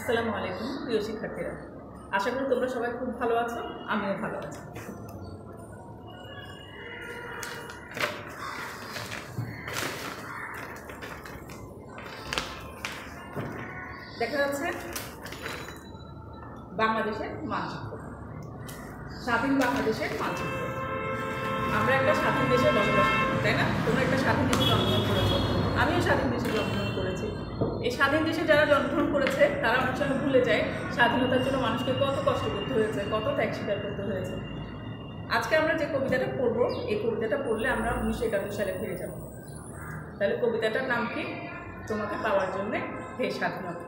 আসসালামু আলাইকুম প্রিয় শিক্ষার্থীরা, আশা করি তোমরা সবাই খুব ভালো আছো। আমিও ভালো আছি। দেখা যাচ্ছে বাংলাদেশের মানচিত্র, স্বাধীন বাংলাদেশের মানচিত্র। আমরা একটা স্বাধীন দেশে বসবাস করি, তাই না? তোমরা একটা স্বাধীন দেশে জন্মগ্রহণ করেছো, আমিও স্বাধীন দেশে জন্মগ্রহণ করেছি। এই স্বাধীন দেশে যারা জন্মগ্রহণ করেছে তারা অনেক সময় ভুলে যায় স্বাধীনতার জন্য মানুষকে কত কষ্ট করতে হয়েছে, কত ত্যাগ স্বীকার করতে হয়েছে। আজকে আমরা যে কবিতাটা পড়বো, এই কবিতাটা পড়লে আমরা 1971 সালে ফিরে যাব। তাহলে কবিতাটার নাম কি? তোমাকে পাওয়ার জন্যে হে স্বাধীনতা।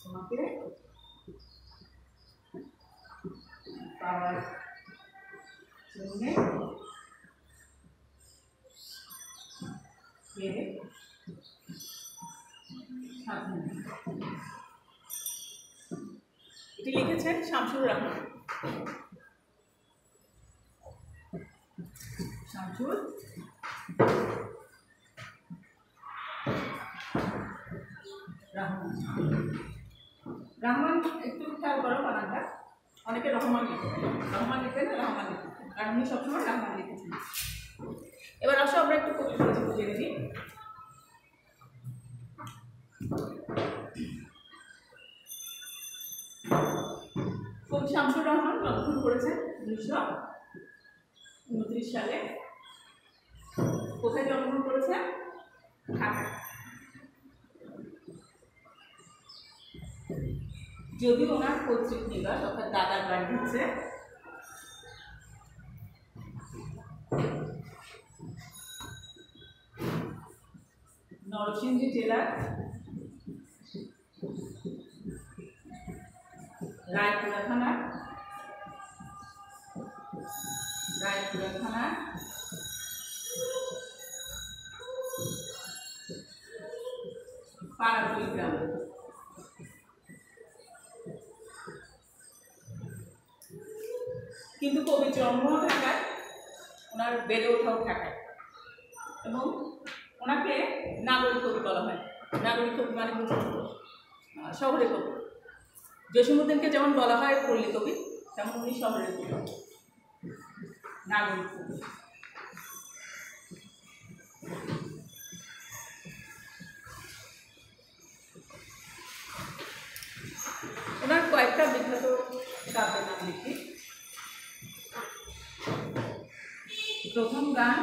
তোমাকে পাওয়ার জন্যে হে স্বাধীনতা। এটি লিখেছেন শামসুর রাহমান। শামসুর রহমান, একটু খেয়াল করো বানানটা। অনেকে রহমান লিখে, রহমান লিখে না রহমান লিখে, কারণ উনি সবসময় রহমান লিখেছেন। এবার আসো আমরা একটু কবি পরিচিতি জেনে নিই। কবি শামসুর রহমান জন্মগ্রহণ করেছেন 1929 সালে। কোথায় জন্মগ্রহণ করেছেন? ঢাকা। যদি ওনার পৈতৃক নিবাস অর্থাৎ দাদার বাড়ি হচ্ছে নরসিংদী জেলার রায়পুরা থানার পাড়াগুলি গ্রামে। কিন্তু কবির জন্ম ঢাকায়, ওনার বেড়ে ওঠাও ঢাকায়, এবং ওনাকে নাগরিক কবি বলা হয়। নাগরিক কবি মানে শহরের কবি। জসীমউদ্দিনকে যেমন বলা হয় পল্লী কবি, তেমন উনি শহরের কবি, নাগরিক কবি। ওনার কয়েকটা বিখ্যাত কাব্যের নাম লিখি। প্রথম গান,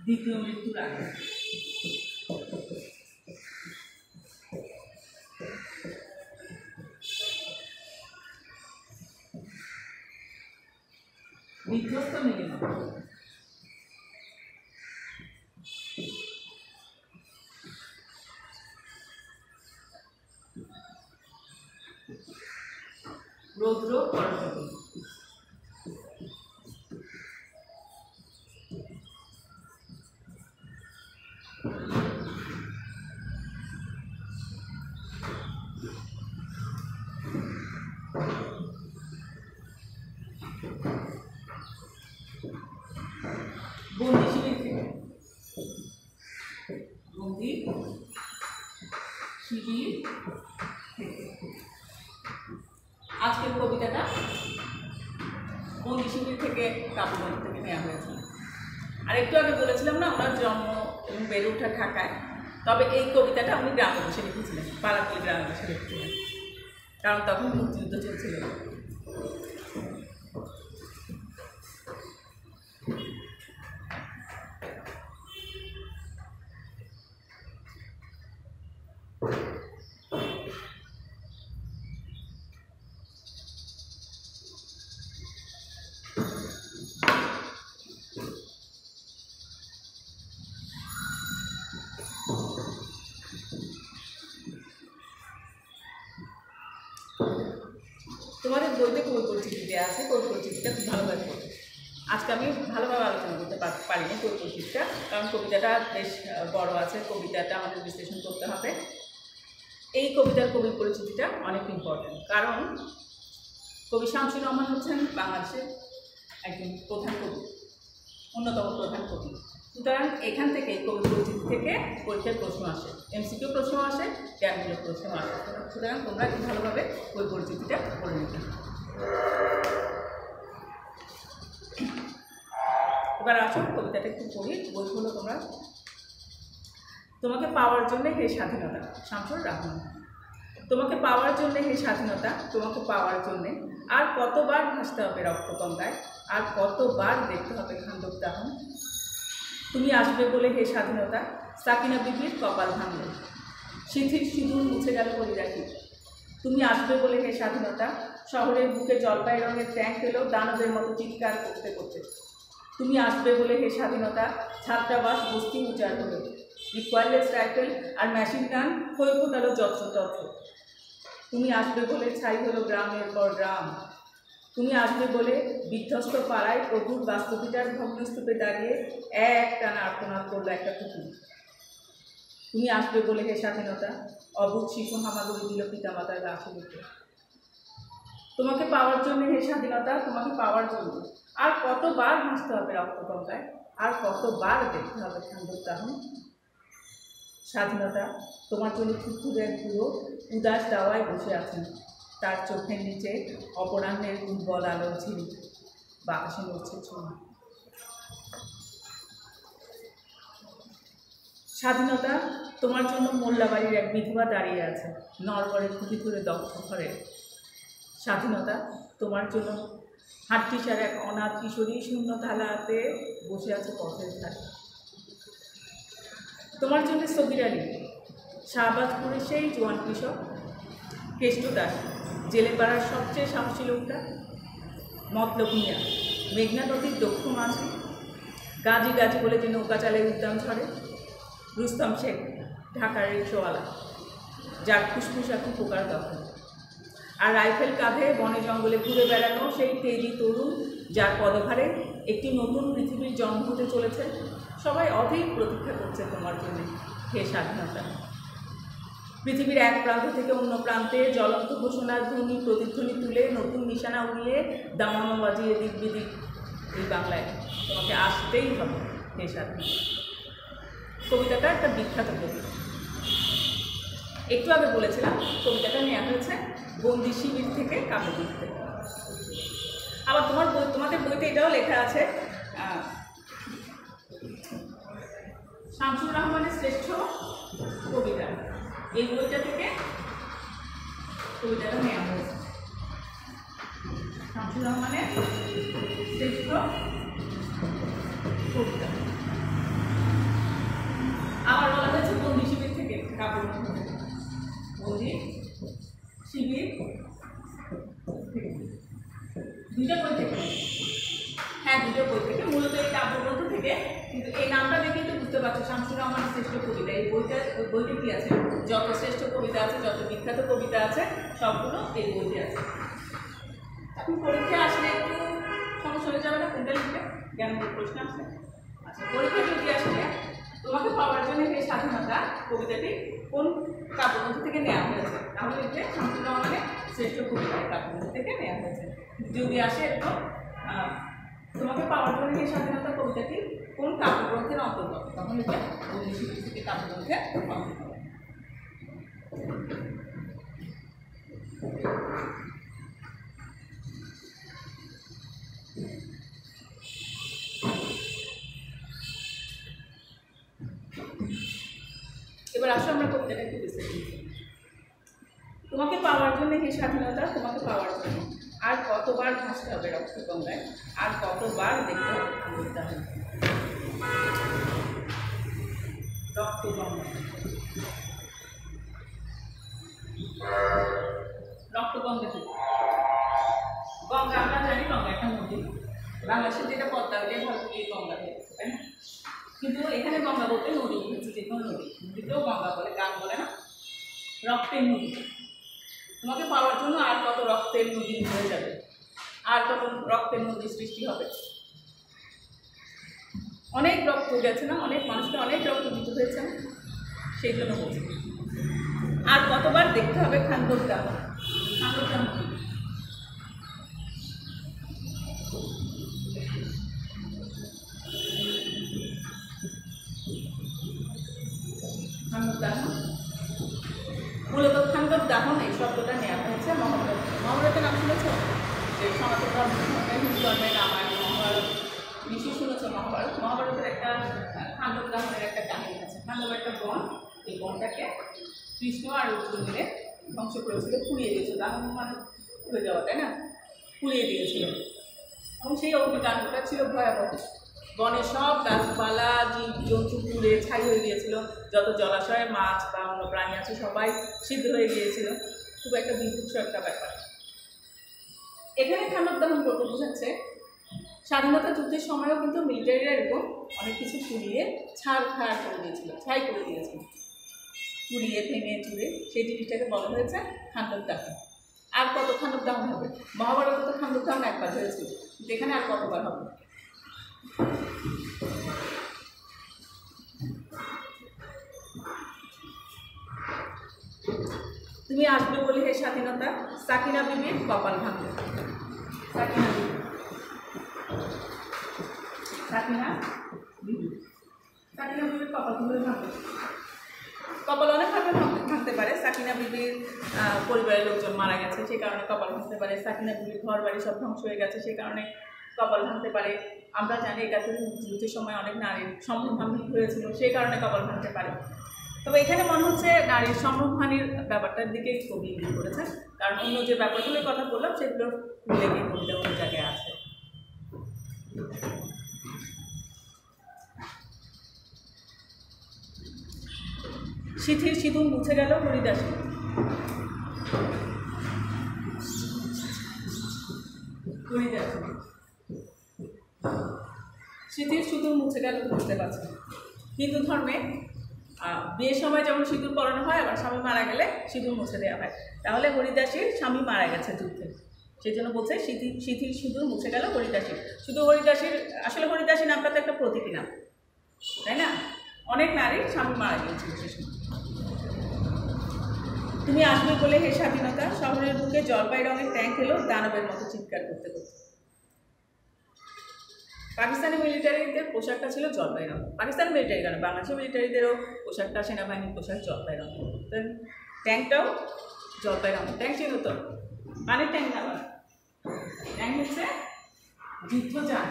দ্বিতীয় মৃত্যুর আগে, বিধ্বস্ত নীলিমা, রৌদ্র পরশতী, বন্দি শিবির থেকে, বন্দি শিবির থেকে। আজকের কবিতাটা বন্দি শিবির থেকে কাব্যগ্রন্থ থেকে নেওয়া হয়েছে। আর একটু আগে বলেছিলাম না ওনার জন্ম এবং বেড়ে ওঠা ঢাকায়, তবে এই কবিতাটা উনি গ্রামে বসে লিখেছিলেন, পাড়াগুলি গ্রামে বসে লিখেছিলেন, কারণ তখন মুক্তিযুদ্ধ চলছিল। তোমাদের বইতে কবি পরিচিতি দেওয়া আছে, কবি পরিচিতিটা খুব ভালোভাবে পড়বে। আজকে আমি ভালোভাবে আলোচনা করতে পারিনি কবি পরিচিতিটা, কারণ কবিতাটা বেশ বড় আছে, কবিতাটা আমাদের বিশ্লেষণ করতে হবে। এই কবিতার কবি পরিচিতিটা অনেক ইম্পর্টেন্ট, কারণ কবি শামসুর রহমান হচ্ছেন বাংলাদেশের অন্যতম প্রধান কবি। সুতরাং এখান থেকে কবি পরিচিতি থেকে পরীক্ষার প্রশ্ন আসে, এমসিকিউ প্রশ্ন আসে, জ্ঞানমূলক প্রশ্ন আসে। সুতরাং তোমরা কি ভালোভাবে কবি পরিচিতিটা করে নিতে। এবার আসো কবিতাটা একটু পড়ি, বইগুলো তোমরা। তোমাকে পাওয়ার জন্য হে স্বাধীনতা, শামসুর রাহমান। তোমাকে পাওয়ার জন্য হে স্বাধীনতা, তোমাকে পাওয়ার জন্যে আর কতবার ভাসতে হবে রক্তগঙ্গায়, আর কতবার দেখতে হবে খান্দক দাহন। তুমি আসবে বলে হে স্বাধীনতা, সাকিনা বিবির কপাল ভাঙল, শিথির সিঁদুর মুছে গেল পরিরাখি। তুমি আসবে বলে হে স্বাধীনতা, শহরের বুকে জলপাই রঙের ট্যাঙ্ক এলো দানবের মতো চিৎকার করতে করতে। তুমি আসবে বলে হে স্বাধীনতা, ছাত্রাবাস বস্তি উজাড় হলো, রিকোয়ারলেস রাইফেল আর মেশিন গান হয়ে ফোটালো যত্রতত্র। তুমি আসবে বলে ছাই হলো গ্রামের পর গ্রাম। তুমি আসবে বলে বিধ্বস্ত পাড়ায় প্রভুর বাস্তবিতার ভগ্নস্তূপে দাঁড়িয়ে এক টানা আর্তনাদ করলো একটা কুকুর। তুমি আসবে বলে হে স্বাধীনতা, অবুধ শিশু হামাগুড়ি দিল পিতামাতার গাছে উঠে। তোমাকে পাওয়ার জন্য হে স্বাধীনতা, তোমাকে পাওয়ার জন্য আর কতবার ভাসতে হবে রক্তগঙ্গায়, আর কতবার দেখতে হবে খান্দক দাহন। স্বাধীনতা তোমার জন্য থুথুরের পুরো উদাস দাওয়ায় বসে আছেন, তার চোখের নিচে অপরাহ্নের দুর্বল আলোর ঝিলিক, বাতাসে নড়ছে ছোঁয়া। স্বাধীনতা তোমার জন্য মোল্লাবাড়ির এক বিধবা দাঁড়িয়ে আছে নরবরে খুঁটি ধরে দগ্ধ ঘরে। স্বাধীনতা তোমার জন্য হাট্টিসার এক অনাথ কিশোরী শূন্য থালাতে বসে আছে পথের ধারে। তোমার জন্য সবির আলী, শাহবাজপুরের সেই জোয়ান কৃষক, কেষ্ট দাস জেলে পাড়ার সবচেয়ে সাহসী লোকটা, মতলব মিয়া মেঘনা নদীর দক্ষ মাঝি, গাজি গাজি বলে যে নৌকা চালে উদ্যান ঝরে, রুস্তম শেখ ঢাকার রিক্সাওয়ালা, যার ফুসফুস এখন পোকার দখল, আর রাইফেল কাঁধে বনে জঙ্গলে ঘুরে বেড়ানো সেই তেজি তরুণ, যার পদভারে একটি নতুন পৃথিবীর জন্ম হতে চলেছে। সবাই অধীর প্রতীক্ষা করছে তোমার জন্য হে স্বাধীনতা। পৃথিবীর এক প্রান্ত থেকে অন্য প্রান্তে জ্বলন্ত ঘোষণার ধ্বনি প্রতিধ্বনি তুলে নতুন নিশানা উড়িয়ে দামানো বাজিয়ে দিক বিদিক এই বাংলায় তোমাকে আসতেই হবে হে স্বাধীনতা। কবিতাটা একটা বিখ্যাত কবিতা, একটু আগে বলেছিলাম কবিতাটা নেওয়া হয়েছে বন্দি শিবির থেকে কাব্যগীত থেকে। আবার তোমাদের বইতে এটাও লেখা আছে শামসুর রহমানের শ্রেষ্ঠ কবিতা, এই বইটা থেকে কবিতাটা নেওয়া হয়েছে। শামসুর রহমানের শ্রেষ্ঠ কবিতা, আবার বলা হয়েছে বন্দি শিবির থেকে কাব্যগ্রন্থ থেকে, বন্দি শিবির থেকে, দুইটা বই থেকে, হ্যাঁ দুটো বই থেকে, মূলত এই কাব্যগ্রন্থ থেকে। কিন্তু এই নামটা দেখে তো বুঝতে পারছো শামসুর রহমানের শ্রেষ্ঠ কবিতা। এই বইতে কি আছে, যত শ্রেষ্ঠ কবিতা আছে, যত বিখ্যাত কবিতা আছে, সবগুলো এই বইতে আছে। এখন পরীক্ষা আসলে একটু সমস্যা হয়ে যাবে না কোনটা লিখবে, জ্ঞানমূলক প্রশ্ন আসলে। আচ্ছা, পরীক্ষা যদি আসলে তোমাকে পাওয়ার জন্য এই স্বাধীনতা কবিতাটি কোন কাব্যগ্রন্থ থেকে নেওয়া হয়েছে, তাহলে লিখবে শামসুর রহমানের শ্রেষ্ঠ কবিতা কাব্যগ্রন্থ থেকে নেওয়া হয়েছে। যদি আসে এরকম তোমাকে পাওয়ার জন্য এই স্বাধীনতা কবিতাটি কোন কাব্যগ্রন্থের অন্তর্গত, তখন লিখবে বন্দি শিবির থেকে কাব্যগ্রন্থের অন্তর্গত। এবার আসো আমরা কবিতাটা একটু বিশ্লেষণ করি। তোমাকে পাওয়ার জন্য হে স্বাধীনতা, তোমাকে পাওয়ার জন্য আর কতবার ভাসতে হবে রক্তগঙ্গায়, আর কতবার দেখতে হবে কবিতা রক্তগঙ্গা। রক্তগঙ্গা কি? গঙ্গা আমরা জানি গঙ্গা একটা নদী, বাংলাদেশের যেটা পদ্মা ওইটাই ভারতীয় গঙ্গা, তাই না? কিন্তু এখানে গঙ্গা বলতে নদী বুঝেছি, যে কোনো নদী, নদীতেও গঙ্গা বলে, গান বলে না, রক্তের নদী। তোমাকে পাওয়ার জন্য আর কত রক্তের নদী হয়ে যাবে, আর কত রক্তের নদী সৃষ্টি হবে। অনেক রক্ত গেছে না, অনেক মানুষকে অনেক রক্ত দিতে হয়েছে, সেই জন্য বলছি। আর কতবার দেখতে হবে খান্দক দাহন। খান্দক দাহন কি? দাহন এই শব্দটা নেওয়া হয়েছে মহাভারত। মহাভারতের নাম শুনেছ? যে সনাতন ধর্মের হিন্দু ধর্মের রামায়ণ, মহাভারত, নিশ্চয়ই শুনেছ মহাভারত। মহাভারতের একটা খাণ্ডব দাহনের একটা কাহিনী আছে। খাণ্ডব একটা বন, এই বনটাকে কৃষ্ণ আর অর্জুন মিলে ধ্বংস করেছিল, পুড়িয়ে দিয়েছিল। দাহন মানে পুড়ে যাওয়া, তাই না? পুড়িয়ে দিয়েছিল এবং সেই অগ্নিকাণ্ডটা ছিল ভয়াবহ। বনের সব গাছপালা জীব জন্তু পুড়ে ছাই হয়ে গিয়েছিল, যত জলাশয়ে মাছ বা অন্য প্রাণী আছে সবাই সিদ্ধ হয়ে গিয়েছিল। খুব একটা বিভৎস একটা ব্যাপার। এখানে খাণ্ডব দাহন করতে বোঝাচ্ছে স্বাধীনতা যুদ্ধের সময়ও কিন্তু মিলিটারিরা এরকম অনেক কিছু পুড়িয়ে ছাড় করে দিয়েছিল, ছাই করে দিয়েছিল, পুড়িয়ে ভেঙে চুড়ে। সেই জিনিসটাকে বলা হয়েছে খাণ্ডব দাহন। আর কত খাণ্ডব দাহন হবে? মহাভারতে তো খাণ্ডব দাহন একবার হয়েছিল, এখানে আর কতবার হবে? তুমি আসবে বলি হে স্বাধীনতা, সাকিনা বিবির কপাল ভাঙবে। সাকিনা বিবি, সাকিনা বিবি, সাকিনা বিবির কপাল কিভাবে ভাঙবে? কপাল অনেকভাবে ভাঙতে পারে। সাকিনা বিবির পরিবারের লোকজন মারা গেছে, সেই কারণে কপাল ভাঙতে পারে। সাকিনা বিবির ঘর বাড়ি সব ধ্বংস হয়ে গেছে, সেই কারণে কপাল ভাঙতে পারে। আমরা জানি একাত্তর যুদ্ধের সময় অনেক নারীর সম্ভ্রমহানি হয়েছিল, সেই কারণে কপাল ভাঙতে পারে। তবে এখানে মনে হচ্ছে নারীর সম্ভ্রমহানির ব্যাপারটার দিকেই কবি ইঙ্গিত করেছেন, কারণ অন্য যে ব্যাপারগুলোর কথা বললাম সেগুলো ভুলে গিয়ে কবিতা অন্য জায়গায় আছে। সিথির সিঁদুর মুছে গেল হরিদাসী। হরিদাসী, সিঁথির সিঁদুর মুছে গেল বুঝতে পারছি। হিন্দু ধর্মে বিয়ের সময় যেমন সিঁদুর পরানো হয়, আবার স্বামী মারা গেলে সিঁদুর মুছে দেওয়া হয়। তাহলে হরিদাসীর স্বামী মারা গেছে যুদ্ধে, সেই জন্য বলছে সিঁথির সিঁদুর মুছে গেল হরিদাসীর। শুধু হরিদাসীর, আসলে হরিদাসী নামটা তো একটা প্রতীকী নাম, তাই না? অনেক নারীর স্বামী মারা গিয়েছিল সে সময়। তুমি আসবে বলে হে স্বাধীনতা, শহরের বুকে জলপাই রঙের ট্যাঙ্ক এলো দানবের মতো চিৎকার করতে করতে। পাকিস্তানি মিলিটারিদের পোশাকটা ছিল জলপাই রঙ। পাকিস্তানি মিলিটারি কেন, বাংলাদেশের মিলিটারিদেরও পোশাকটা, সেনাবাহিনীর পোশাক জলপাই রঙ। ট্যাঙ্কটাও জলপাই রঙ। ট্যাঙ্ক ছিল তো পানির ট্যাঙ্ক না, ট্যাঙ্ক হচ্ছে যুদ্ধযান।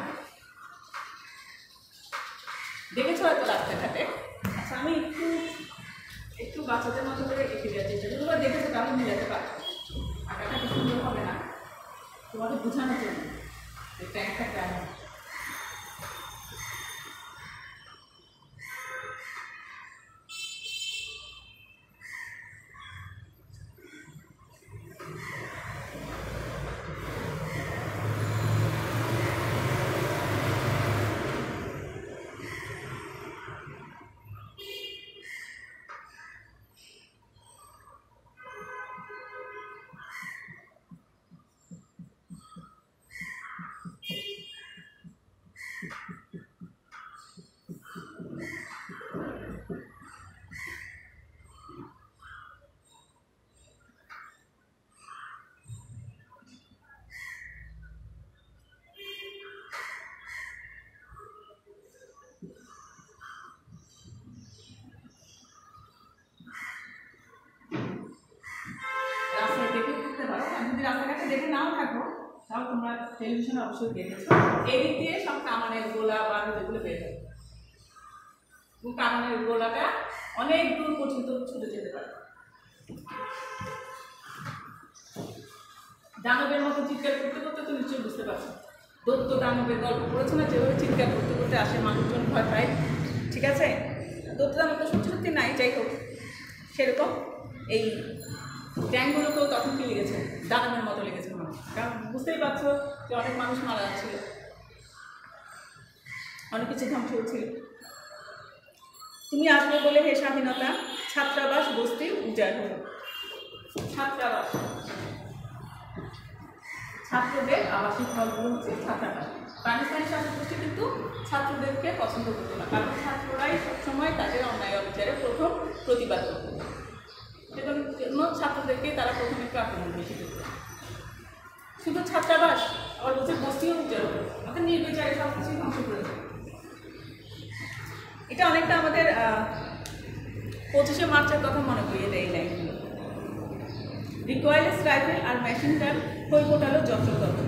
দেখেছো হয়তো রাস্তাঘাটে। আচ্ছা, আমি একটু বাচ্চাদের মতো করে এঁকে দেওয়ার চেষ্টা করি। তোমরা দেখেছো, তাহলে মিলাতে পারো। আঁকাটা কি সুন্দর হবে না? তোমাদের বোঝানোর জন্য যে ট্যাঙ্কটা কেমন। রাস্তাঘাটে দেখে নাও থাকো, তাও তোমরা টেলিভিশনে অবশ্যই দেখেছো। এদিক দিয়ে সব কামানের গোলা বা যেগুলো বের হয়, কামানের গোলাটা অনেক দূর পর্যন্ত ছুটে যেতে পারে। দানবের মতো চিৎকার করতে করতে তো নিশ্চয়ই বুঝতে পারছো। দত্ত দানবের গল্প পড়েছো না, যেভাবে চিৎকার করতে করতে আসে, মানুষজন ভয় পায়। ঠিক আছে, দত্ত দানবটা সত্যি সত্যি নাই, যাই হোক, সেরকম এই ট্যাঙ্কগুলোকেও তখন কি লেগেছে, দানবের মতো লেগেছে মানুষ। কারণ বুঝতেই পারছো যে অনেক মানুষ মারা যাচ্ছিল, অনেক কিছু ধ্বংস হচ্ছিল। তুমি আসবে বলে হে স্বাধীনতা, ছাত্রাবাস বস্তি উজাড় হল। ছাত্রাবাস, ছাত্রদের আবাসিক হলগুলো হচ্ছে ছাত্রাবাস। পাকিস্তানি শাসক গোষ্ঠী কিন্তু ছাত্রদেরকে পছন্দ করতো না, কারণ ছাত্ররাই সবসময় তাদের অন্যায় অবিচারে প্রথম প্রতিবাদ করত। সেজন্য ছাত্রদেরকেই তারা প্রথমে একটু আক্রমণ বেশি করত। শুধু ছাত্রাবাস, আবার বলছে বস্তিও উজ্জ্বল হল, অর্থাৎ নির্বিচারে সব কিছুই ধ্বংস করে দেয়। এটা অনেকটা আমাদের 25শে মার্চের কথা মনে করিয়ে দেয় এই লাইনগুলো। রিকয়েললেস রাইফেল আর মেশিন গান হয়ে ফোটালো যত্রতত্র।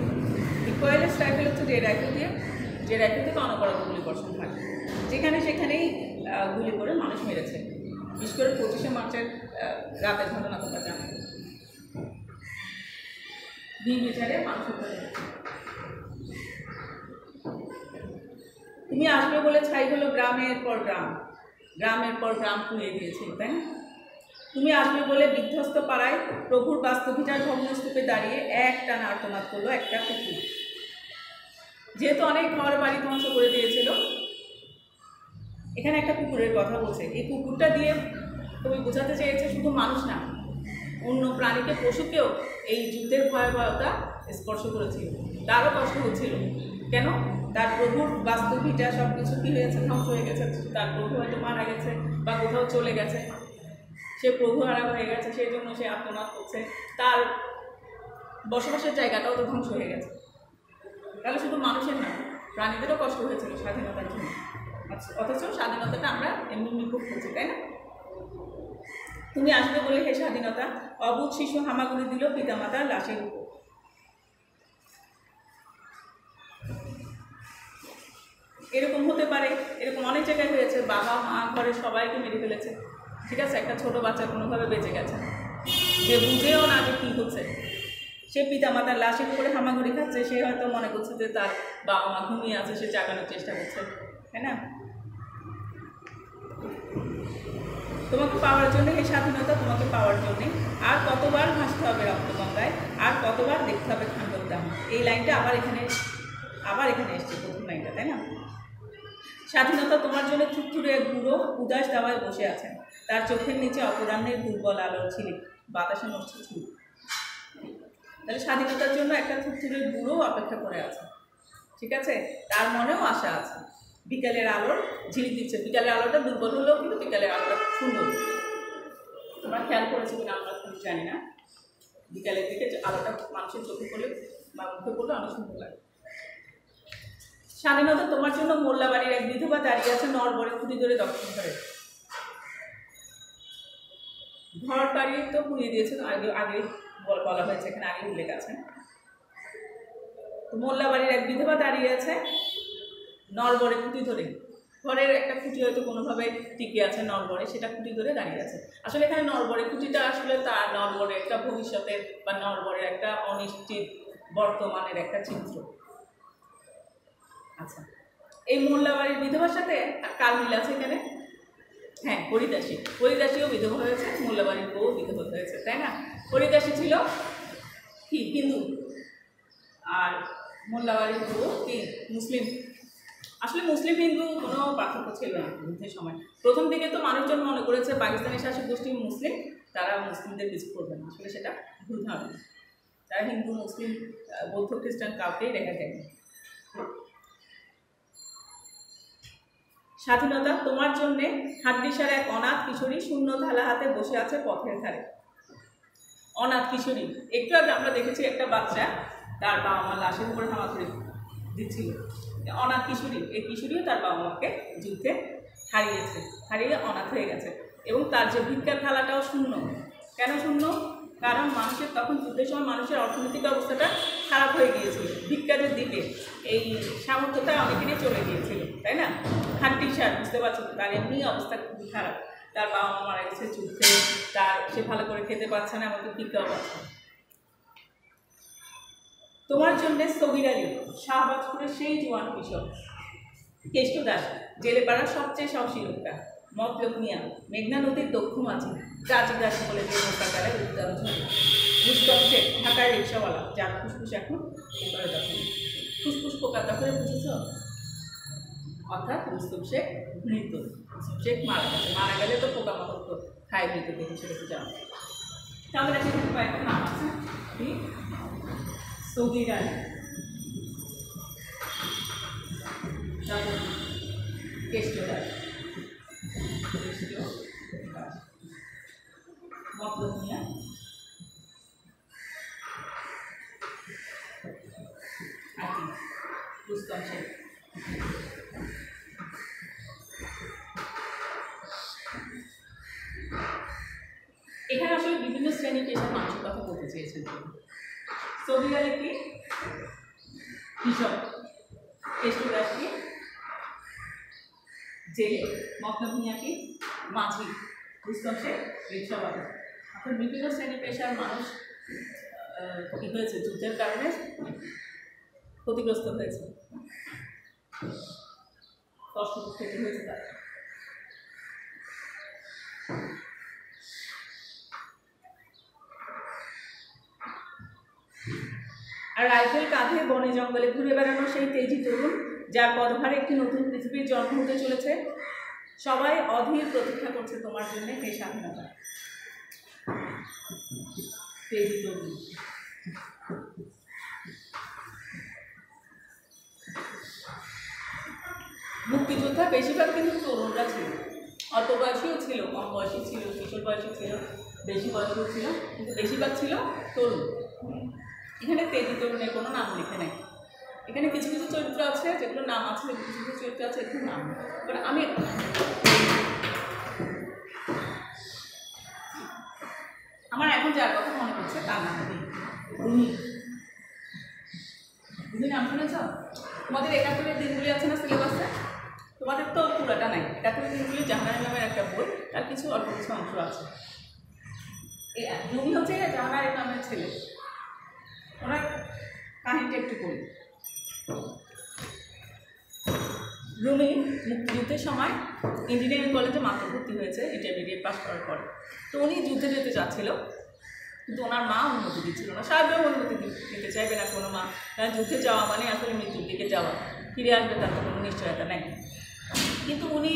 রিকয়েললেস রাইফেল হচ্ছে যে রাইফেল থেকে অনবরত গুলি বর্ষণ হয়, যেখানে সেখানেই গুলি করে মানুষ মেরেছে। বিশেষ করে 25শে মার্চের রাতের ঘটনা তোমরা জানো, নির্বিচারে মানুষ হত্যা করেছে। তুমি আসবে বলে ছাই হলো গ্রামের পর গ্রাম পুড়িয়ে দিয়েছিল, তাই না? তুমি আসবে বলে বিধ্বস্ত পাড়ায় প্রভুর বাস্তবিটার ভগ্নস্তূপে দাঁড়িয়ে একটানা আর্তনাদ করলো একটা কুকুর। যেহেতু অনেক ঘর বাড়ি ধ্বংস করে দিয়েছিল, এখানে একটা কুকুরের কথা বলছে। এই কুকুরটা দিয়ে তুমি বোঝাতে চেয়েছে শুধু মানুষ না, অন্য প্রাণীকে, পশুকেও এই যুদ্ধের ভয়াবহতা স্পর্শ করেছিল। তারও কষ্ট হচ্ছিল। কেন? তার প্রভুর বাস্তবিটা সব কিছু কী হয়েছে, ধ্বংস হয়ে গেছে। তার প্রভু হয়তো মারা গেছে বা কোথাও চলে গেছে, সে প্রভু হারা হয়ে গেছে, সেই জন্য সে আত্মনাদ করছে। তার বসবাসের জায়গাটাও তো ধ্বংস হয়ে গেছে। তাহলে শুধু মানুষের না, প্রাণীদেরও কষ্ট হয়েছিল স্বাধীনতার জন্য। অথচ স্বাধীনতাটা আমরা এমনি খুব করছি, তাই না? তুমি আসবে বলে হে স্বাধীনতা, অবুধ শিশু হামাগুড়ি দিল পিতামাতার লাশের উপর। এরকম হতে পারে, এরকম অনেক জায়গায় হয়েছে। বাবা মা ঘরে সবাইকে মেরে ফেলেছে, ঠিক আছে? একটা ছোট বাচ্চা কোনোভাবে বেঁচে গেছে, যে বুঝেও না যে কী হচ্ছে। সে পিতামাতার লাশের উপরে হামাগুড়ি খাচ্ছে, সে হয়তো মনে করছে যে তার বাবা মা ঘুমিয়ে আছে, সে জাগানোর চেষ্টা করছে, তাই না? তোমাকে পাওয়ার জন্য এই স্বাধীনতা, তোমাকে পাওয়ার জন্যে আর কতবার ভাসতে হবে রক্তগঙ্গায়, আর কতবার দেখতে হবে খান্ডোদ্যাম। এই লাইনটা আবার এখানে এসছে, প্রথম লাইনটা, তাই না? স্বাধীনতা তোমার জন্য থুরথুরে বুড়ো উদাস দাওয়ায় বসে আছেন, তার চোখের নিচে অপরাহ্নের দুর্বল আলোর ছিলিক, বাতাসে নড়ছে চুল। তাহলে স্বাধীনতার জন্য একটা থুরথুরে বুড়ো অপেক্ষা করে আছে, ঠিক আছে? তার মনেও আশা আছে। বিকালের আলোর ঝিলিক দিচ্ছে। বিকালের আলোটা দুর্বল হলেও কিন্তু বিকালের আলোটা সুন্দর। তোমরা খেয়াল করেছো কিনা আমরা জানি না, বিকালের দিকে আলোটা মানুষের চোখে পড়লে বা মুখে পড়লে অনেক সুন্দর লাগে। স্বাধীনতা তোমার জন্য মোল্লাবাড়ির এক বিধবা দাঁড়িয়ে আছে নড়বড়ে খুঁটি ধরে দক্ষিণ ঘরে। ঘর বাড়ি তো পুড়িয়ে দিয়েছে, আগে বলা হয়েছে, এখানে আগে উল্লেখ আছে। মোল্লাবাড়ির এক বিধবা দাঁড়িয়ে আছে নড়বড়ে খুঁটি ধরে। ঘরের একটা খুঁটি হয়তো কোনোভাবে টিকে আছে নড়বড়ে, সেটা খুঁটি ধরে দাঁড়িয়ে আছে। আসলে এখানে নড়বড়ে খুঁটিটা আসলে তার নড়বড়ে একটা ভবিষ্যতের বা নড়বড়ে একটা অনিশ্চিত বর্তমানের একটা চিত্র। আচ্ছা, এই মোল্লাবাড়ির বিধবার সাথে কার মিল আছে এখানে? হ্যাঁ, হরিদাসীও বিধবা হয়েছে, মোল্লাবাড়ির বউ বিধবা হয়েছে, তাই না? হরিদাসী ছিল কি হিন্দু, আর মোল্লাবাড়ির বউ কি মুসলিম। আসলে মুসলিম হিন্দু কোনো পার্থক্য ছিল না যুদ্ধের সময়। প্রথম দিকে তো মানুষজন মনে করেছে পাকিস্তানি শাসক গোষ্ঠী মুসলিম, তারা মুসলিমদের কিছু করবে না। আসলে সেটা ভুল ধারণা। তারা হিন্দু, মুসলিম, বৌদ্ধ, খ্রিস্টান কাউকেই রেখা দেয়নি। স্বাধীনতা তোমার জন্যে হাড্ডিসার এক অনাথ কিশোরী শূন্য থালা হাতে বসে আছে পথের ধারে। অনাথ কিশোরী, একটু আগে আমরা দেখেছি একটা বাচ্চা তার বাবা মা লাশের উপরে হামাগুড়ি দিচ্ছিল। অনাথ কিশোরী, এই কিশোরীও তার বাবা মাকে যুদ্ধে হারিয়ে অনাথ হয়ে গেছে, এবং তার যে ভিক্ষার থালাটাও শূন্য। কেন শূন্য? কারণ মানুষের তখন যুদ্ধের সময় মানুষের অর্থনৈতিক অবস্থাটা খারাপ হয়ে গিয়েছিল। ভিক্ষা যে দিবে এই সামর্থ্যটা অনেকেরই চলে গিয়েছিল, তাই না? হাড্ডিসার, বুঝতে পারছো, তার এমনি অবস্থা খুবই খারাপ। তার বাবা মা মারা গেছে যুদ্ধে, সে ভালো করে খেতে পারছে না, এমনকি ভিক্ষাও পাচ্ছে। তোমার জন্যে স্থগির আলী, শাহবাজপুরের সেই জোয়ান কৃষক, কেষ্ট দাস, জেলে পাড়ার সবচেয়ে সাহসী লোকটা, মতলব মিয়া, মেঘনা নদীর দক্ষিণ মাঝি, গাছ বলে যে নৌকা চালায় উদ্যান ঝরে, রুস্তম শেখ, ঢাকার রিক্সাওয়ালা, যার ফুসফুস এখন এবারে দখল। ফুসফুস পোকার দখলে বুঝেছ? অর্থাৎ রুস্তম শেখ মৃত, রুস্তম শেখ মারা গেলে তো পোকামাকড় তো খায় মৃত, দেখে সেটা তো জানো। তাহলে সেখানে কয়েকটা নাম আছে, স্থগির আলী, কেষ্ট দাস, মতলব মিয়া, রুস্তম শেখ। এখানে আসলে বিভিন্ন শ্রেণী পেশার মানুষের কথা বলতে চেয়েছেন। সৌদি আরবে কি কৃষক, কেষ্টদাস কি জেলে, মক্কা ভূঁইয়া কি মাঝি, রুস্তম শেখ রিকশাওয়ালা। অর্থাৎ বিভিন্ন শ্রেণী পেশার মানুষ কি হয়েছে, যুদ্ধের কারণে ক্ষতিগ্রস্ত হয়েছে, কষ্ট ক্ষতি হয়েছে তার। আর রাইফেল কাঁধে বনে জঙ্গলে ঘুরে বেড়ানো সেই তেজি তরুণ, যার পদভারে একটি নতুন পৃথিবীর জন্ম হতে চলেছে। সবাই অধীর প্রতীক্ষা করছে তোমার জন্য এই স্বাধীনতা। তেজি তরুণ। মুক্তিযোদ্ধা বেশিরভাগ কিন্তু তরুণরা ছিল, অল্প বয়সীও ছিল, কম বয়সী ছিল, কিশোর বয়সী ছিল, বেশি বয়সীও ছিল, কিন্তু বেশিরভাগ ছিল তরুণ। এখানে তেজি তরুণের কোনো নাম লিখে নেই। এখানে কিছু কিছু চরিত্র আছে যেগুলো নাম আছে, কিছু কিছু চরিত্র আছে এগুলো নাম। এবার আমি আমার এখন যার কথা মনে পড়ছে তার নাম রুমি। রুমি নাম শুনেছ? তোমাদের 71-এর দিনগুলি আছে না সিলেবাসে? তোমাদের তো পুরাটা নাই। 71-এর দিনগুলি জাহানারা ইমামের একটা বই, তার কিছু অল্প কিছু অংশ আছে। এই রুমি হচ্ছে জাহানারা ইমামের ছেলে। ওনার কাহিনীটা একটু বলি। রুমি মুক্তিযুদ্ধের সময় ইঞ্জিনিয়ারিং কলেজে মাত্র ভর্তি হয়েছে ইন্টারমিডিয়েট পাস করার পরে। তো উনি যুদ্ধে যেতে চাচ্ছিল, কিন্তু ওনার মা অনুমতি দিচ্ছিল না। স্বাভাবিক অনুমতি দিতে চাইবে না কোনো মা, কারণ যুদ্ধে যাওয়া মানে আসলে মৃত্যুর দিকে যাওয়া, ফিরে আসবে তার তো কোনো নিশ্চয়তা নেই। কিন্তু উনি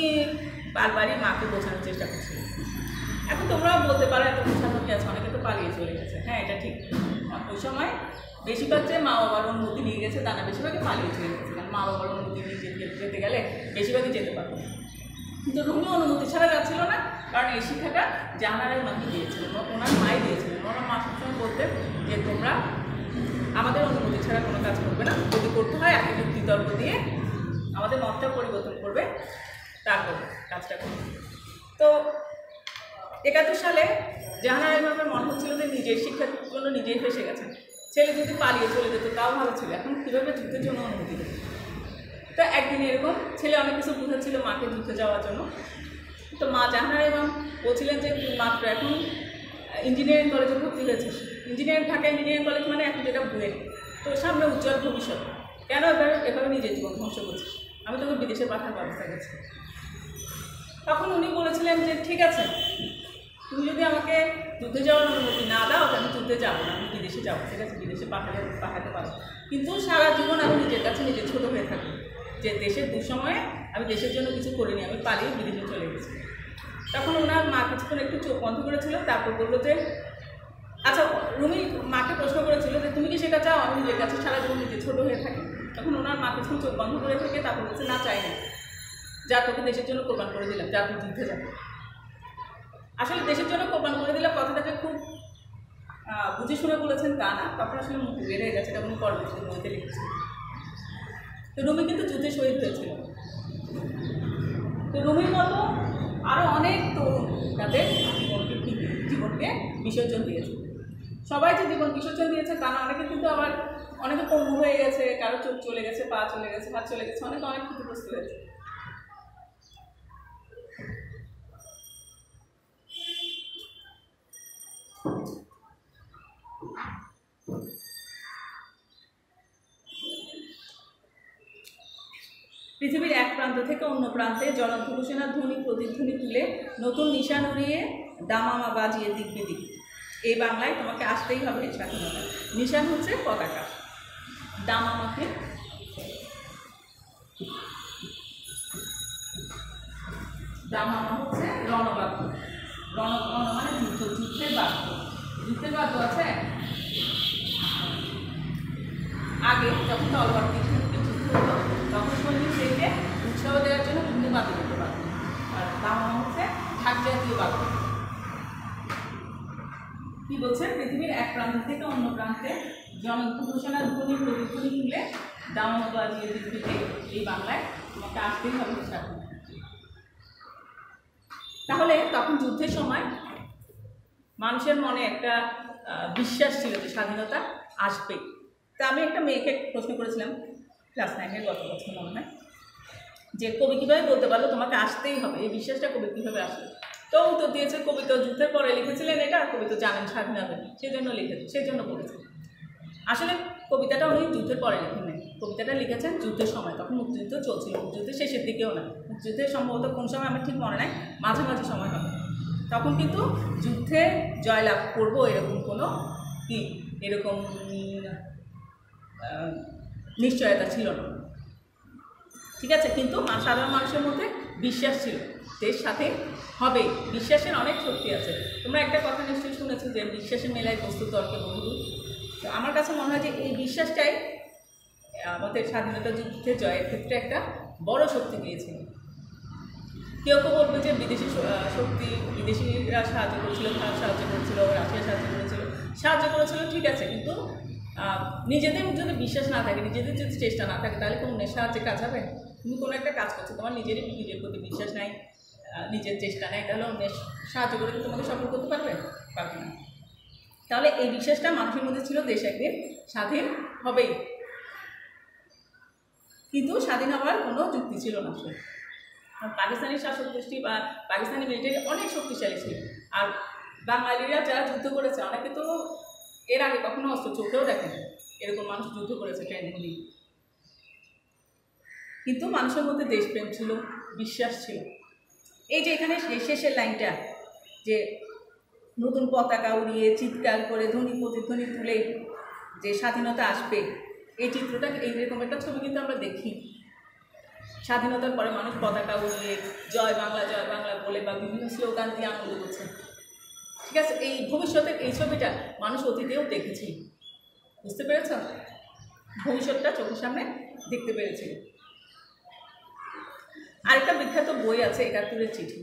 বারবারই মাকে বোঝানোর চেষ্টা করছিলেন। এখন তোমরাও বলতে পারো এত বোঝানো কি আছে, অনেকে তো পালিয়ে চলে গেছে। হ্যাঁ, এটা ঠিক। ওই সময় বেশিরভাগ যে মা বাবার অনুমতি নিয়ে গেছে তা না, বেশিরভাগই পালিয়ে চলে গেছে। কারণ মা বাবার অনুমতি নিয়ে যেতে গেলে বেশিরভাগই যেতে পারতো। কিন্তু রুমি অনুমতি ছাড়া যাচ্ছিল না, কারণ এই শিক্ষাটা জাহানারা ইমামকে দিয়েছিলেন, ওনার মাই দিয়েছিলেন। ওনার মা সবসময় বলতেন যে তোমরা আমাদের অনুমতি ছাড়া কোনো কাজ করবে না, যদি করতে হয় একটা যুক্তি তর্ক দিয়ে আমাদের মতটা পরিবর্তন করবে, তারপর কাজটা করবে। তো 71 সালে জাহানারা ইমামের মনে হচ্ছিল যে নিজের শিক্ষার জন্য নিজেই ফেসে গেছেন। ছেলে যদি পালিয়ে চলে যেত তাও ভালো ছিল, এখন কীভাবে যুদ্ধের জন্য অনুমতি দেবে? তো একদিন এরকম ছেলে অনেক কিছু বুঝেছিল মাকে যুদ্ধে যাওয়ার জন্য। তো মা জাহানারা ইমাম বলছিলেন যে মাত্র এখন ইঞ্জিনিয়ারিং কলেজে ভর্তি হয়েছিস, ইঞ্জিনিয়ারিং ঢাকা ইঞ্জিনিয়ারিং কলেজ মানে এখন যেটা বুঝে, তো সামনে উজ্জ্বল ভবিষ্যৎ, কেন এভাবে নিজের জীবন ধ্বংস করছিস? আমি তোকে বিদেশে পাঠার ব্যবস্থা করছি। তখন উনি বলেছিলেন যে ঠিক আছে, তুমি যদি আমাকে যুদ্ধে যাওয়ার অনুমতি না দাও আমি যুদ্ধে যাবো না, আমি বিদেশে যাবো, ঠিক আছে, বিদেশে পাঠাতে পারো, কিন্তু সারা জীবন আমি নিজের কাছে নিজের ছোটো হয়ে থাকি, যে দেশের দুঃসময়ে আমি দেশের জন্য কিছু করিনি, আমি পালিয়ে বিদেশে চলে গেছি। তখন ওনার মা কিছুক্ষণ একটু চোখ বন্ধ করেছিল, তারপর বললো যে আচ্ছা, রুমি মাকে প্রশ্ন করেছিল যে তুমি কি সেটা চাও আমি নিজের কাছে সারা জীবন নিজে ছোটো হয়ে থাকি? তখন ওনার মা কিছুক্ষণ চোখ বন্ধ করে থেকে তারপর বলছে না, চাই না, যা তোকে দেশের জন্য কোরবান করে দিলাম, যা তুই যুদ্ধে যাবে। আসলে দেশের জন্য কোরবান করে দিলাম কথাটাকে খুব বুঝে শুনে বলেছেন তা না, তখন আসলে মুখ বেড়ে গেছে, এটা উনি পরবর্তী বইতে লিখেছেন। তো রুমি কিন্তু যুদ্ধে শহীদ হয়েছিল। তো রুমির মতো আরও অনেক তরুণ তাদের জীবনকে বিসর্জন দিয়েছে। সবাই যে জীবন বিসর্জন দিয়েছে তা না, অনেকে কিন্তু আবার অনেকে পঙ্গু হয়ে গেছে, কারো চোখ চলে গেছে, পা চলে গেছে, হাত চলে গেছে, অনেক ক্ষতিগ্রস্ত হয়েছে। পৃথিবীর এক প্রান্ত থেকে অন্য প্রান্তে জনঘোষণার ধ্বনি প্রতিধ্বনি তুলে নতুন নিশান উড়িয়ে দামামা বাজিয়ে দিক বিদিক, এই বাংলায় তোমাকে আসতেই হবে স্বাধীনতা। নিশান হচ্ছে পতাকা, দামামাকে দামামা হচ্ছে রণবাদ্য, রণ মানে যুদ্ধ, যুদ্ধের বাদ্য, যুদ্ধের বাদ্য আছে। আগে যখন তলবার যুদ্ধ হতো তখন সৈনিকদেরকে উৎসাহ দেওয়ার জন্য বিভিন্ন বাদ্য করতে পারত, আর দামামা হচ্ছে ঢাক জাতীয় বাদ্য। কি বলছে? পৃথিবীর এক প্রান্ত থেকে অন্য প্রান্তে জনঘোষণার ধ্বনি প্রতিধ্বনি তুলে দামামা বাজিয়ে দিক বিদিক, এই বাংলায় তোমাকে আসতেই হবে স্বাধীনতা। তাহলে তখন যুদ্ধের সময় মানুষের মনে একটা বিশ্বাস ছিল যে স্বাধীনতা আসবে। তা আমি একটা মেয়েকে প্রশ্ন করেছিলাম ক্লাস 9-এর গত বছর মনে হয়, যে কবি কীভাবে বলতে পারলো তোমাকে আসতেই হবে, এই বিশ্বাসটা কবি কীভাবে আসলো? তো উত্তর দিয়েছে কবি তো যুদ্ধের পরে লিখেছিলেন এটা, আর কবি তো জানেন স্বাধীন হবে, সেজন্য লিখেছে, সেজন্য বলেছে। আসলে কবিতাটা উনি যুদ্ধের পরে লিখেন নাই, কবিতাটা লিখেছেন যুদ্ধের সময়, তখন মুক্তিযুদ্ধ চলছিল, মুক্তিযুদ্ধের শেষের দিকেও না, মুক্তিযুদ্ধের সম্ভবত কোন সময় আমার ঠিক মনে নাই, মাঝামাঝি সময় হবে। তখন কিন্তু যুদ্ধে জয়লাভ করবো এরকম কোনো এরকম নিশ্চয়তা ছিল না, ঠিক আছে। কিন্তু সাধারণ মানুষের মধ্যে বিশ্বাস ছিল, দেশ সাথে হবে, বিশ্বাসের অনেক শক্তি আছে। তোমরা একটা কথা নিশ্চয়ই শুনেছো যে বিশ্বাসের মেলায় বস্তু তর্কে বহুদূর। তো আমার কাছে মনে হয় যে এই বিশ্বাসটাই আমাদের স্বাধীনতা যুদ্ধে জয়ের ক্ষেত্রে একটা বড় শক্তি দিয়েছিল। কেউ কেউ বলবে যে বিদেশি শক্তি, বিদেশিরা সাহায্য করেছিল, ভারত সাহায্য করেছিল, রাশিয়া সাহায্য করেছিল, ঠিক আছে। কিন্তু নিজেদের যদি বিশ্বাস না থাকে, নিজেদের যদি চেষ্টা না থাকে, তাহলে কোনো সাহায্যে কাজ হবে? তুমি কোনো একটা কাজ করছো, তোমার নিজের প্রতি বিশ্বাস নাই, নিজের চেষ্টা নেই, তাহলে অন্যের সাহায্য করে কি তোমাকে সফল করতে পারবে না। তাহলে এই বিশ্বাসটা মানুষের মধ্যে ছিল, দেশ একদিন স্বাধীন হবেই। কিন্তু স্বাধীন হওয়ার কোনো যুক্তি ছিল না। পাকিস্তানি শাসক গোষ্ঠী বা পাকিস্তানি মিলিটারি অনেক শক্তিশালী ছিল, আর বাঙালিরা যারা যুদ্ধ করেছে অনেকে তো এর আগে কখনো অস্ত্র চোখেও দেখেন, এরকম মানুষ যুদ্ধ করেছে ট্রেনিং নিয়ে। কিন্তু মানুষের মধ্যে দেশপ্রেম ছিল, বিশ্বাস ছিল। এই যে এখানে শেষের লাইনটা, যে নতুন পতাকা উড়িয়ে চিৎকার করে ধ্বনি প্রতিধ্বনি তুলে যে স্বাধীনতা আসবে, এই চিত্রটা, এইরকম একটা ছবি কিন্তু আমরা দেখি। স্বাধীনতার পরে মানুষ পতাকা উড়িয়ে জয় বাংলা বলে বা বিভিন্ন স্লোগান দিয়ে আনন্দ করছে, ঠিক আছে। এই ভবিষ্যতের এই ছবিটা মানুষ অতীতেও দেখেছিল, বুঝতে পেরেছ? ভবিষ্যৎটা চোখের সামনে দেখতে পেরেছিল। আরেকটা বিখ্যাত বই আছে ৭১-এর চিঠি।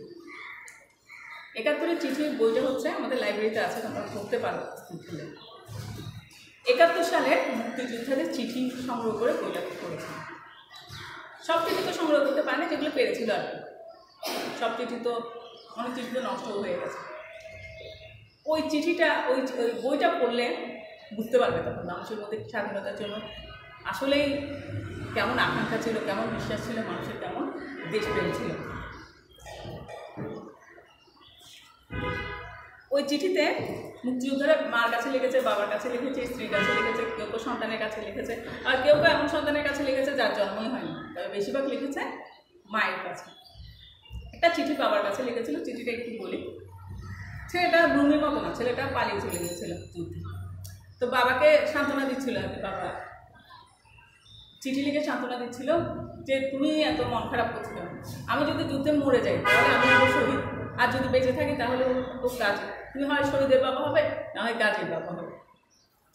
৭১-এর চিঠি বইটা হচ্ছে আমাদের লাইব্রেরিতে আছে, তোমরা পড়তে পারো। ৭১ সালে মুক্তিযোদ্ধাদের চিঠি সংগ্রহ করে বইটা করেছে। সব চিঠি তো সংগ্রহ করতে পারেনি, যেগুলো পেরেছিল আর কি। সব চিঠি তো, অনেক চিঠি তো নষ্ট হয়ে গেছে। ওই চিঠিটা, ওই বইটা পড়লে বুঝতে পারবে তখন মানুষের মধ্যে স্বাধীনতার জন্য আসলেই কেমন আকাঙ্ক্ষা ছিল, কেমন বিশ্বাস ছিল, মানুষের কেমন দেশপ্রেম ছিল। ওই চিঠিতে মুক্তিযোদ্ধারা মার কাছে লিখেছে, বাবার কাছে লিখেছে, স্ত্রীর কাছে লিখেছে, কেউ কেউ সন্তানের কাছে লিখেছে, আর কেউ কেউ এমন সন্তানের কাছে লিখেছে যার জন্মই হয়নি, তবে বেশিরভাগ লিখেছে মায়ের কাছে। একটা চিঠি বাবার কাছে লিখেছিল, চিঠিটা একটু বলি। ছেলেটা ভূমির মতো না, ছেলেটা পালিয়ে চলে গিয়েছিল যুদ্ধে। তো বাবাকে সান্ত্বনা দিচ্ছিল আর কি, বাবা চিঠি লিখে সান্ত্বনা দিচ্ছিল যে তুমি এত মন খারাপ করছো, আমি যদি যুদ্ধে মরে যাই তাহলে আমি হবো শহীদ, আর যদি বেঁচে থাকি তাহলে ও গাজী, তুমি হয় শহীদের বাবা হবে, না হয় গাজীর বাবা হবে।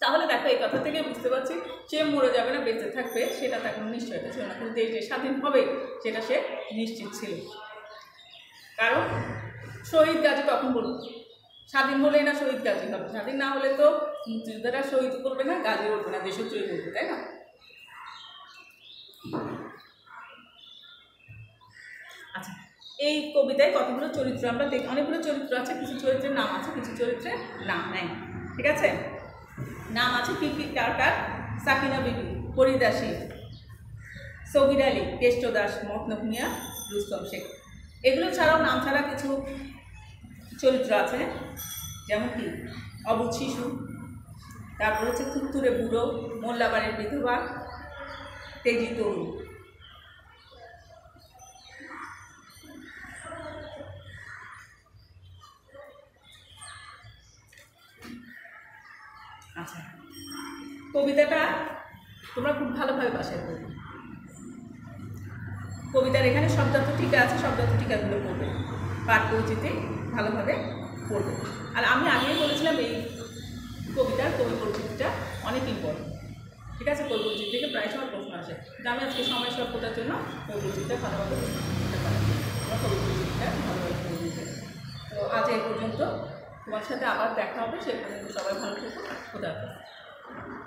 তাহলে দেখো, এই কথা থেকে বুঝতে পারছি সে মরে যাবে না, বেঁচে থাকবে, সেটা তার কোনো নিশ্চয়তা ছিল না, কিন্তু দেশ যে স্বাধীন হবে সেটা সে নিশ্চিত ছিল। কারণ শহীদ গাজী কখন বলবো, স্বাধীন হলেই না শহীদ গাজী হবে, স্বাধীন না হলে তো মুক্তিযোদ্ধারা শহীদ করবে না, গাজী করবে না, দেশত্রয়ী করবে, তাই না? আচ্ছা, এই কবিতায় কতগুলো চরিত্র আমরা দেখি, অনেকগুলো চরিত্র আছে, কিছু চরিত্রের নাম আছে, কিছু চরিত্রের নাম নেই, ঠিক আছে। নাম আছে পিপি কারকার, সাকিনা বিবি, হরিদাসী, সগির আলী, কেষ্ট দাস, মতনব মিয়া, রুস্তম শেখ। এগুলো ছাড়াও নাম ছাড়া কিছু চরিত্র আছে, যেমন কি অবুঝ শিশু, তারপর হচ্ছে থুরথুরে বুড়ো, মোল্লাবাড়ির বিধবা, তেজি তরুণ। আচ্ছা, কবিতাটা তোমরা খুব ভালোভাবে বাসায় পড়বে। কবিতার এখানে শব্দার্থ টিকা আছে, শব্দার্থ টিকাগুলো পড়বে, পাঠ পরিচিতি ভালোভাবে পড়বে। আর আমি আগেই বলেছিলাম এই কবিতার কবি পরিচিতিটা অনেক ইম্পর্টেন্ট, ঠিক আছে। কবি পরিচিতি থেকে প্রায় সময় প্রশ্ন আসে, কিন্তু আমি আজকে সময় স্বল্পতার জন্য কবি পরিচিতিটা ভালোভাবে করতে পারি, তোমরা কবি পরিচিতিটা ভালোভাবে করে দিতে। তো আজ এই পর্যন্ত, তোমার সাথে আবার দেখা হবে, সেই পর্যন্ত সবাই ভালো থেকো, খোদা হাফেজ।